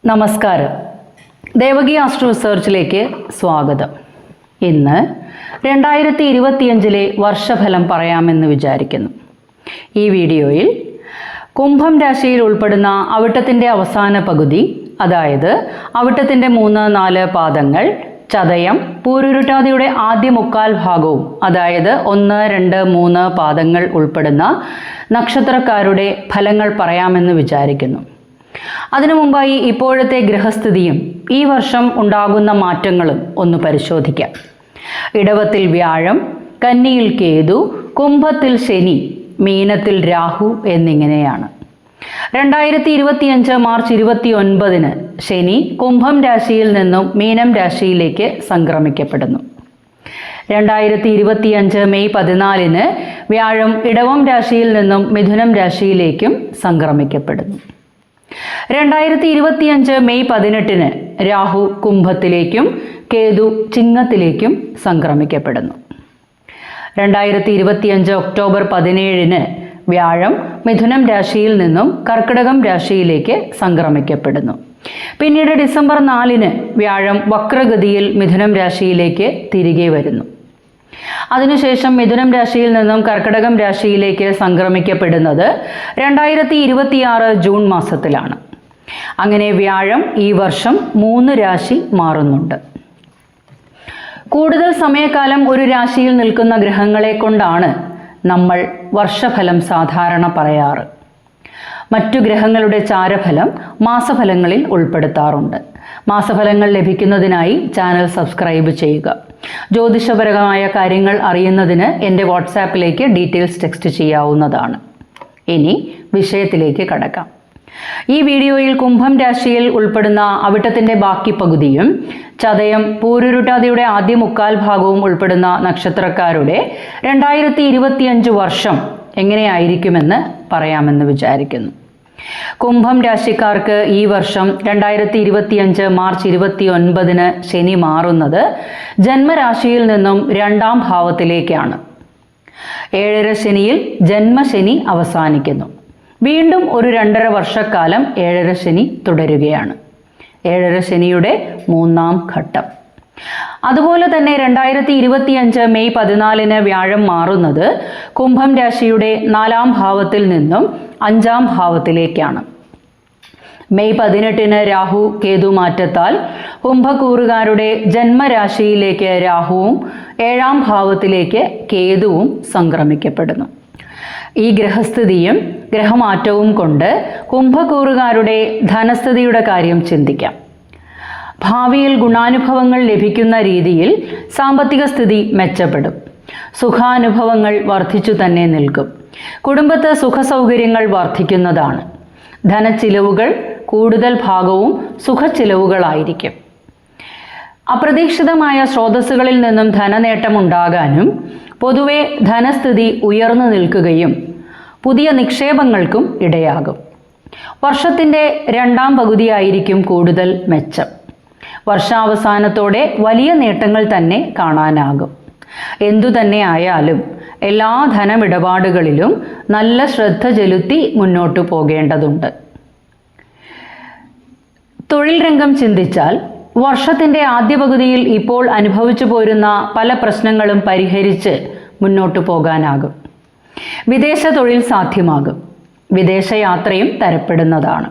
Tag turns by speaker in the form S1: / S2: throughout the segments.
S1: നമസ്കാരം. ദേവകി ആസ്ട്രോ റിസർച്ചിലേക്ക് സ്വാഗതം. ഇന്ന് 2025 വർഷഫലം പറയാമെന്ന് വിചാരിക്കുന്നു. ഈ വീഡിയോയിൽ കുംഭം രാശിയിൽ ഉൾപ്പെടുന്ന അവിട്ടത്തിൻ്റെ അവസാന പകുതി, അതായത് അവിട്ടത്തിൻ്റെ 3-4 പാദങ്ങൾ, ചതയം, പൂരുരുട്ടാതിയുടെ ആദ്യ മുക്കാൽ ഭാഗവും, അതായത് 1, 2, 3 പാദങ്ങൾ ഉൾപ്പെടുന്ന നക്ഷത്രക്കാരുടെ ഫലങ്ങൾ പറയാമെന്ന് വിചാരിക്കുന്നു. അതിനു മുമ്പായി ഇപ്പോഴത്തെ ഗ്രഹസ്ഥിതിയും ഈ വർഷം ഉണ്ടാകുന്ന മാറ്റങ്ങളും ഒന്ന് പരിശോധിക്കാം. ഇടവത്തിൽ വ്യാഴം, കന്നിയിൽ കേതു, കുംഭത്തിൽ ശനി, മീനത്തിൽ രാഹു എന്നിങ്ങനെയാണ്. 2025 മാർച്ച് 29 ശനി കുംഭം രാശിയിൽ നിന്നും മീനം രാശിയിലേക്ക് സംക്രമിക്കപ്പെടുന്നു. 2025 മെയ് 14 വ്യാഴം ഇടവം രാശിയിൽ നിന്നും മിഥുനം രാശിയിലേക്കും സംക്രമിക്കപ്പെടുന്നു. 2025 മെയ് 18 രാഹു കുംഭത്തിലേക്കും കേതു ചിങ്ങത്തിലേക്കും സംക്രമിക്കപ്പെടുന്നു. 2025 ഒക്ടോബർ 17 വ്യാഴം മിഥുനം രാശിയിൽ നിന്നും കർക്കിടകം രാശിയിലേക്ക് സംക്രമിക്കപ്പെടുന്നു. പിന്നീട് ഡിസംബർ 4 വ്യാഴം വക്രഗതിയിൽ മിഥുനം രാശിയിലേക്ക് തിരികെ വരുന്നു. അതിനുശേഷം മിഥുനം രാശിയിൽ നിന്നും കർക്കിടകം രാശിയിലേക്ക് സംക്രമിക്കപ്പെടുന്നത് 2026 ജൂൺ മാസത്തിലാണ്. അങ്ങനെ വ്യാഴം ഈ വർഷം 3 രാശി മാറുന്നുണ്ട്. കൂടുതൽ സമയകാലം ഒരു രാശിയിൽ നിൽക്കുന്ന ഗ്രഹങ്ങളെ കൊണ്ടാണ് നമ്മൾ വർഷഫലം സാധാരണ പറയാറ്. മറ്റു ഗ്രഹങ്ങളുടെ ചാരഫലം മാസഫലങ്ങളിൽ ഉൾപ്പെടുത്താറുണ്ട്. മാസഫലങ്ങൾ ലഭിക്കുന്നതിനായി ചാനൽ സബ്സ്ക്രൈബ് ചെയ്യുക. ജ്യോതിഷപരമായ കാര്യങ്ങൾ അറിയുന്നതിന് എൻ്റെ വാട്സാപ്പിലേക്ക് ഡീറ്റെയിൽസ് ടെക്സ്റ്റ് ചെയ്യാവുന്നതാണ്. ഇനി വിഷയത്തിലേക്ക് കടക്കാം. ഈ വീഡിയോയിൽ കുംഭം രാശിയിൽ ഉൾപ്പെടുന്ന അവിട്ടത്തിൻ്റെ ബാക്കി പകുതിയും ചതയം, പൂരുരുട്ടാതിയുടെ ആദ്യ മുക്കാൽ ഭാഗവും ഉൾപ്പെടുന്ന നക്ഷത്രക്കാരുടെ 2025 വർഷം എങ്ങനെയായിരിക്കുമെന്ന് പറയാമെന്ന് വിചാരിക്കുന്നു. കുംഭം രാശിക്കാർക്ക് ഈ വർഷം 2025 മാർച്ച് 29 ശനി മാറുന്നത് ജന്മരാശിയിൽ നിന്നും 2ാം ഭാവത്തിലേക്കാണ്. 7ര ശനിയിൽ ജന്മശനി അവസാനിക്കുന്നു. വീണ്ടും ഒരു 2.5 വർഷക്കാലം 7ര ശനി തുടരുകയാണ്. 7ര ശനിയുടെ 3ാം ഘട്ടം. അതുപോലെ തന്നെ 2025 മെയ് 14 വ്യാഴം മാറുന്നത് കുംഭം രാശിയുടെ 4ാം ഭാവത്തിൽ നിന്നും 5ാം ഭാവത്തിലേക്കാണ്. മെയ് 18 രാഹു കേതു മാറ്റത്താൽ കുംഭക്കൂറുകാരുടെ ജന്മരാശിയിലേക്ക് രാഹുവും 7ാം ഭാവത്തിലേക്ക് കേതുവും സംക്രമിക്കപ്പെടുന്നു. ഈ ഗ്രഹസ്ഥിതിയും ഗ്രഹമാറ്റവും കൊണ്ട് കുംഭക്കൂറുകാരുടെ ധനസ്ഥിതിയുടെ കാര്യം ചിന്തിക്കാം. ഭാവിയിൽ ഗുണാനുഭവങ്ങൾ ലഭിക്കുന്ന രീതിയിൽ സാമ്പത്തിക സ്ഥിതി മെച്ചപ്പെടും. സുഖാനുഭവങ്ങൾ വർദ്ധിച്ചു തന്നെ നിൽക്കും. കുടുംബത്ത് സുഖസൗകര്യങ്ങൾ വർദ്ധിക്കുന്നതാണ്. ധനച്ചിലവുകൾ കൂടുതൽ ഭാഗവും സുഖച്ചിലവുകളായിരിക്കും. അപ്രതീക്ഷിതമായ സ്രോതസ്സുകളിൽ നിന്നും ധനനേട്ടമുണ്ടാകാനും പൊതുവെ ധനസ്ഥിതി ഉയർന്നു നിൽക്കുകയും പുതിയ നിക്ഷേപങ്ങൾക്കും ഇടയാകും. വർഷത്തിൻ്റെ 2ാം പകുതിയായിരിക്കും കൂടുതൽ മെച്ചം. വർഷാവസാനത്തോടെ വലിയ നേട്ടങ്ങൾ തന്നെ കാണാനാകും. എന്തുതന്നെ ആയാലും എല്ലാ ധനമിടപാടുകളിലും നല്ല ശ്രദ്ധ ചെലുത്തി മുന്നോട്ടു പോകേണ്ടതുണ്ട്. തൊഴിൽ രംഗം ചിന്തിച്ചാൽ വർഷത്തിൻ്റെ ആദ്യ പകുതിയിൽ ഇപ്പോൾ അനുഭവിച്ചു പോരുന്ന പല പ്രശ്നങ്ങളും പരിഹരിച്ച് മുന്നോട്ടു പോകാനാകും. വിദേശ തൊഴിൽ സാധ്യമാകും. വിദേശയാത്രയും തരപ്പെടുന്നതാണ്.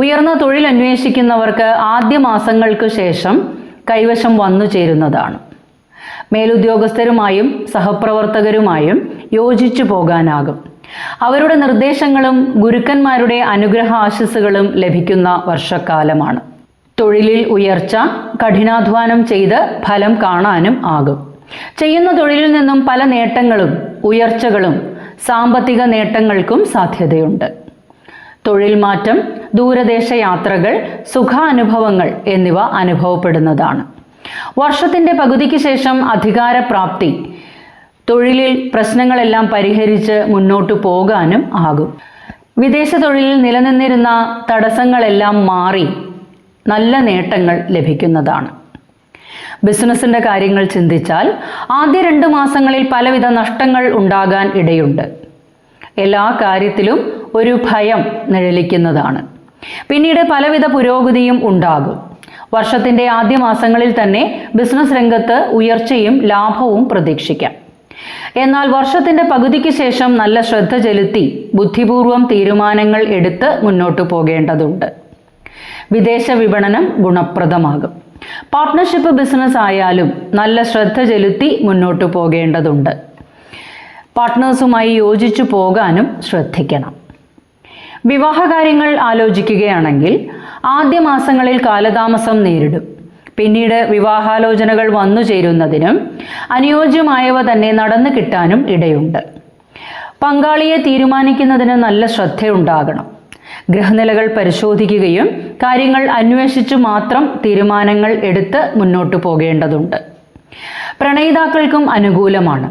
S1: ഉയർന്ന തൊഴിൽ അന്വേഷിക്കുന്നവർക്ക് ആദ്യ മാസങ്ങൾക്ക് ശേഷം കൈവശം വന്നു ചേരുന്നതാണ്. മേലുദ്യോഗസ്ഥരുമായും സഹപ്രവർത്തകരുമായും യോജിച്ചു പോകാനാകും. അവരുടെ നിർദ്ദേശങ്ങളും ഗുരുക്കന്മാരുടെ അനുഗ്രഹ ആശിസ്സുകളും ലഭിക്കുന്ന വർഷക്കാലമാണ്. തൊഴിലിൽ ഉയർച്ച, കഠിനാധ്വാനം ചെയ്ത് ഫലം കാണാനും ആകും. ചെയ്യുന്ന തൊഴിലിൽ നിന്നും പല നേട്ടങ്ങളും ഉയർച്ചകളും സാമ്പത്തിക നേട്ടങ്ങൾക്കും സാധ്യതയുണ്ട്. തൊഴിൽ മാറ്റം, ദൂരദേശ യാത്രകൾ, സുഖാനുഭവങ്ങൾ എന്നിവ അനുഭവപ്പെടുന്നതാണ്. വർഷത്തിൻ്റെ പകുതിക്ക് ശേഷം അധികാരപ്രാപ്തി, തൊഴിലിൽ പ്രശ്നങ്ങളെല്ലാം പരിഹരിച്ച് മുന്നോട്ടു പോകാനും ആകും. വിദേശ തൊഴിലിൽ നിലനിന്നിരുന്ന തടസ്സങ്ങളെല്ലാം മാറി നല്ല നേട്ടങ്ങൾ ലഭിക്കുന്നതാണ്. ബിസിനസ്സിൻ്റെ കാര്യങ്ങൾ ചിന്തിച്ചാൽ ആദ്യ 2 മാസങ്ങളിൽ പലവിധ നഷ്ടങ്ങൾ ഉണ്ടാകാൻ ഇടയുണ്ട്. എല്ലാ കാര്യത്തിലും ഒരു ഭയം നിഴലിക്കുന്നതാണ്. പിന്നീട് പലവിധ പുരോഗതിയും ഉണ്ടാകും. വർഷത്തിൻ്റെ ആദ്യ മാസങ്ങളിൽ തന്നെ ബിസിനസ് രംഗത്ത് ഉയർച്ചയും ലാഭവും പ്രതീക്ഷിക്കാം. എന്നാൽ വർഷത്തിൻ്റെ പകുതിക്ക് ശേഷം നല്ല ശ്രദ്ധ ചെലുത്തി ബുദ്ധിപൂർവം തീരുമാനങ്ങൾ എടുത്ത് മുന്നോട്ടു പോകേണ്ടതുണ്ട്. വിദേശ വിപണനം ഗുണപ്രദമാകും. പാർട്ട്ണർഷിപ്പ് ബിസിനസ് ആയാലും നല്ല ശ്രദ്ധ ചെലുത്തി മുന്നോട്ടു പോകേണ്ടതുണ്ട്. പാർട്ട്നേഴ്സുമായി യോജിച്ചു പോകാനും ശ്രദ്ധിക്കണം. വിവാഹകാര്യങ്ങൾ ആലോചിക്കുകയാണെങ്കിൽ ആദ്യ മാസങ്ങളിൽ കാലതാമസം നേരിടും. പിന്നീട് വിവാഹാലോചനകൾ വന്നു ചേരുന്നതിനും അനുയോജ്യമായവ തന്നെ നടന്നു കിട്ടാനും ഇടയുണ്ട്. പങ്കാളിയെ തീരുമാനിക്കുന്നതിന് നല്ല ശ്രദ്ധയുണ്ടാകണം. ഗ്രഹനിലകൾ പരിശോധിക്കുകയും കാര്യങ്ങൾ അന്വേഷിച്ചു മാത്രം തീരുമാനങ്ങൾ എടുത്ത് മുന്നോട്ടു പോകേണ്ടതുണ്ട്. പ്രണയിതാക്കൾക്കും അനുകൂലമാണ്.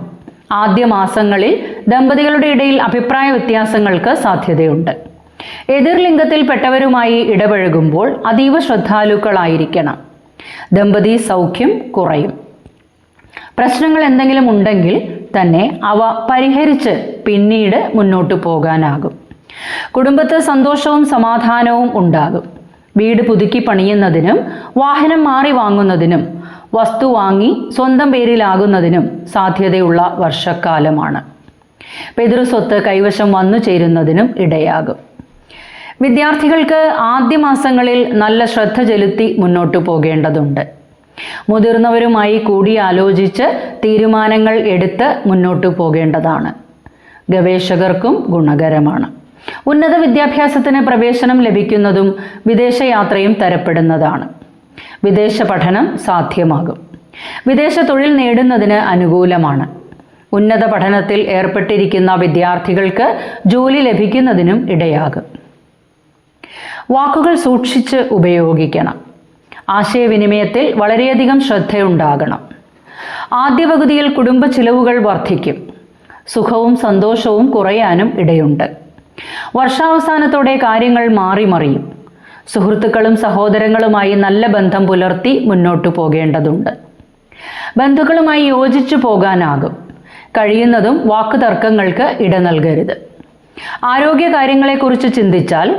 S1: ആദ്യ മാസങ്ങളിൽ ദമ്പതികളുടെ ഇടയിൽ അഭിപ്രായ വ്യത്യാസങ്ങൾക്ക് സാധ്യതയുണ്ട്. എതിർലിംഗത്തിൽപ്പെട്ടവരുമായി ഇടപഴകുമ്പോൾ അതീവ ശ്രദ്ധാലുക്കളായിരിക്കണം. ദമ്പതി സൗഖ്യം കുറയും. പ്രശ്നങ്ങൾ എന്തെങ്കിലും ഉണ്ടെങ്കിൽ തന്നെ അവ പരിഹരിച്ച് പിന്നീട് മുന്നോട്ടു പോകാനാകും. കുടുംബത്തിൽ സന്തോഷവും സമാധാനവും ഉണ്ടാകും. വീട് പുതുക്കി പണിയുന്നതിനും വാഹനം മാറി വാങ്ങുന്നതിനും വസ്തു വാങ്ങി സ്വന്തം പേരിലാകുന്നതിനും സാധ്യതയുള്ള വർഷക്കാലമാണ്. പിതൃസ്വത്ത് കൈവശം വന്നു ചേരുന്നതിനും ഇടയാകും. വിദ്യാർത്ഥികൾക്ക് ആദ്യ മാസങ്ങളിൽ നല്ല ശ്രദ്ധ ചെലുത്തി മുന്നോട്ടു പോകേണ്ടതുണ്ട്. മുതിർന്നവരുമായി കൂടിയാലോചിച്ച് തീരുമാനങ്ങൾ എടുത്ത് മുന്നോട്ടു പോകേണ്ടതാണ്. ഗവേഷകർക്കും ഗുണകരമാണ്. ഉന്നത വിദ്യാഭ്യാസത്തിന് പ്രവേശനം ലഭിക്കുന്നതും വിദേശയാത്രയും തരപ്പെടുന്നതാണ്. വിദേശ പഠനം സാധ്യമാകും. വിദേശ തൊഴിൽ നേടുന്നതിന് അനുകൂലമാണ്. ഉന്നത പഠനത്തിൽ ഏർപ്പെട്ടിരിക്കുന്ന വിദ്യാർത്ഥികൾക്ക് ജോലി ലഭിക്കുന്നതിനും ഇടയാകും. വാക്കുകൾ സൂക്ഷിച്ച് ഉപയോഗിക്കണം. ആശയവിനിമയത്തിൽ വളരെയധികം ശ്രദ്ധയുണ്ടാകണം. ആദ്യ പകുതിയിൽ കുടുംബ ചിലവുകൾ വർദ്ധിക്കും. സുഖവും സന്തോഷവും കുറയാനും ഇടയുണ്ട്. വർഷാവസാനത്തോടെ കാര്യങ്ങൾ മാറിമറിയും. സുഹൃത്തുക്കളും സഹോദരങ്ങളുമായി നല്ല ബന്ധം പുലർത്തി മുന്നോട്ടു പോകേണ്ടതുണ്ട്. ബന്ധുക്കളുമായി യോജിച്ചു പോകാനാകും. കഴിയുന്നതും വാക്കുതർക്കങ്ങൾക്ക് ഇട നൽകരുത്. ആരോഗ്യകാര്യങ്ങളെക്കുറിച്ച് ചിന്തിച്ചാൽ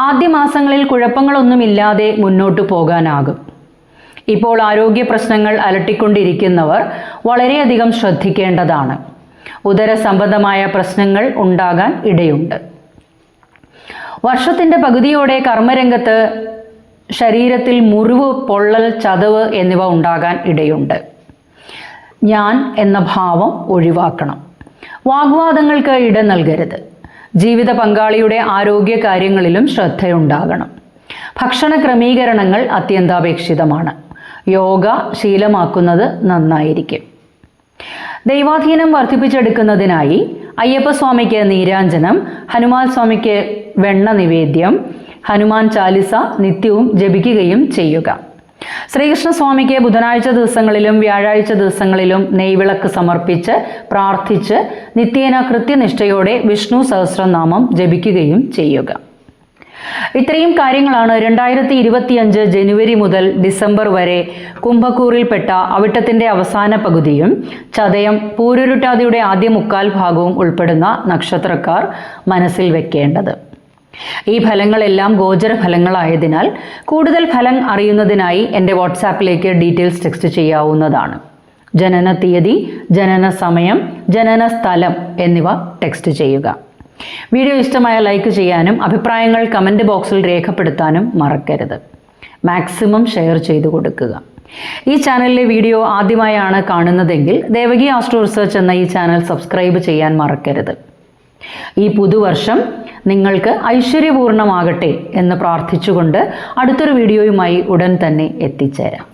S1: ആദ്യ മാസങ്ങളിൽ കുഴപ്പങ്ങളൊന്നുമില്ലാതെ മുന്നോട്ടു പോകാനാകും. ഇപ്പോൾ ആരോഗ്യ പ്രശ്നങ്ങൾ അലട്ടിക്കൊണ്ടിരിക്കുന്നവർ വളരെയധികം ശ്രദ്ധിക്കേണ്ടതാണ്. ഉദര സംബന്ധമായ പ്രശ്നങ്ങൾ ഉണ്ടാകാൻ ഇടയുണ്ട്. വർഷത്തിൻ്റെ പകുതിയോടെ കർമ്മരംഗത്ത് ശരീരത്തിൽ മുറിവ്, പൊള്ളൽ, ചതവ് എന്നിവ ഉണ്ടാകാൻ ഇടയുണ്ട്. ഞാൻ എന്ന ഭാവം ഒഴിവാക്കണം. വാഗ്വാദങ്ങൾക്ക് ഇട നൽകരുത്. ജീവിത പങ്കാളിയുടെ ആരോഗ്യ കാര്യങ്ങളിലും ശ്രദ്ധയുണ്ടാകണം. ഭക്ഷണ ക്രമീകരണങ്ങൾ അത്യന്താപേക്ഷിതമാണ്. യോഗ ശീലമാക്കുന്നത് നന്നായിരിക്കും. ദൈവാധീനം വർദ്ധിപ്പിച്ചെടുക്കുന്നതിനായി അയ്യപ്പസ്വാമിക്ക് നീരാഞ്ജനം, ഹനുമാൻ സ്വാമിക്ക് വെണ്ണ നിവേദ്യം, ഹനുമാൻ ചാലിസ നിത്യവും ജപിക്കുകയും ചെയ്യുക. ശ്രീകൃഷ്ണസ്വാമിക്ക് ബുധനാഴ്ച ദിവസങ്ങളിലും വ്യാഴാഴ്ച ദിവസങ്ങളിലും നെയ്വിളക്ക് സമർപ്പിച്ച് പ്രാർത്ഥിച്ച് നിത്യേന കൃത്യനിഷ്ഠയോടെ വിഷ്ണു സഹസ്രനാമം ജപിക്കുകയും ചെയ്യുക. ഇത്രയും കാര്യങ്ങളാണ് 2025 ജനുവരി മുതൽ ഡിസംബർ വരെ കുംഭക്കൂറിൽപ്പെട്ട അവിട്ടത്തിൻ്റെ അവസാന പകുതിയും ചതയം പൂരുരുട്ടാതിയുടെ ആദ്യ മുക്കാൽ ഭാഗവും ഉൾപ്പെടുന്ന നക്ഷത്രക്കാർ മനസ്സിൽ വെക്കേണ്ടത്. ഈ ഫലങ്ങളെല്ലാം ഗോചര ഫലങ്ങളായതിനാൽ കൂടുതൽ ഫലം അറിയുന്നതിനായി എൻ്റെ വാട്സാപ്പിലേക്ക് ഡീറ്റെയിൽസ് ടെക്സ്റ്റ് ചെയ്യാവുന്നതാണ്. ജനന തീയതി, ജനന സമയം, ജനന സ്ഥലം എന്നിവ ടെക്സ്റ്റ് ചെയ്യുക. വീഡിയോ ഇഷ്ടമായ ലൈക്ക് ചെയ്യാനും അഭിപ്രായങ്ങൾ കമൻറ്റ് ബോക്സിൽ രേഖപ്പെടുത്താനും മറക്കരുത്. മാക്സിമം ഷെയർ ചെയ്തു കൊടുക്കുക. ഈ ചാനലിലെ വീഡിയോ ആദ്യമായാണ് കാണുന്നതെങ്കിൽ ദേവകി ആസ്ട്രോ റിസർച്ച് എന്ന ഈ ചാനൽ സബ്സ്ക്രൈബ് ചെയ്യാൻ മറക്കരുത്. ഈ പുതുവർഷം നിങ്ങൾക്ക് ഐശ്വര്യപൂർണ്ണമാകട്ടെ എന്ന് പ്രാർത്ഥിച്ചുകൊണ്ട് അടുത്തൊരു വീഡിയോയുമായി ഉടൻ തന്നെ എത്തിച്ചേരാം.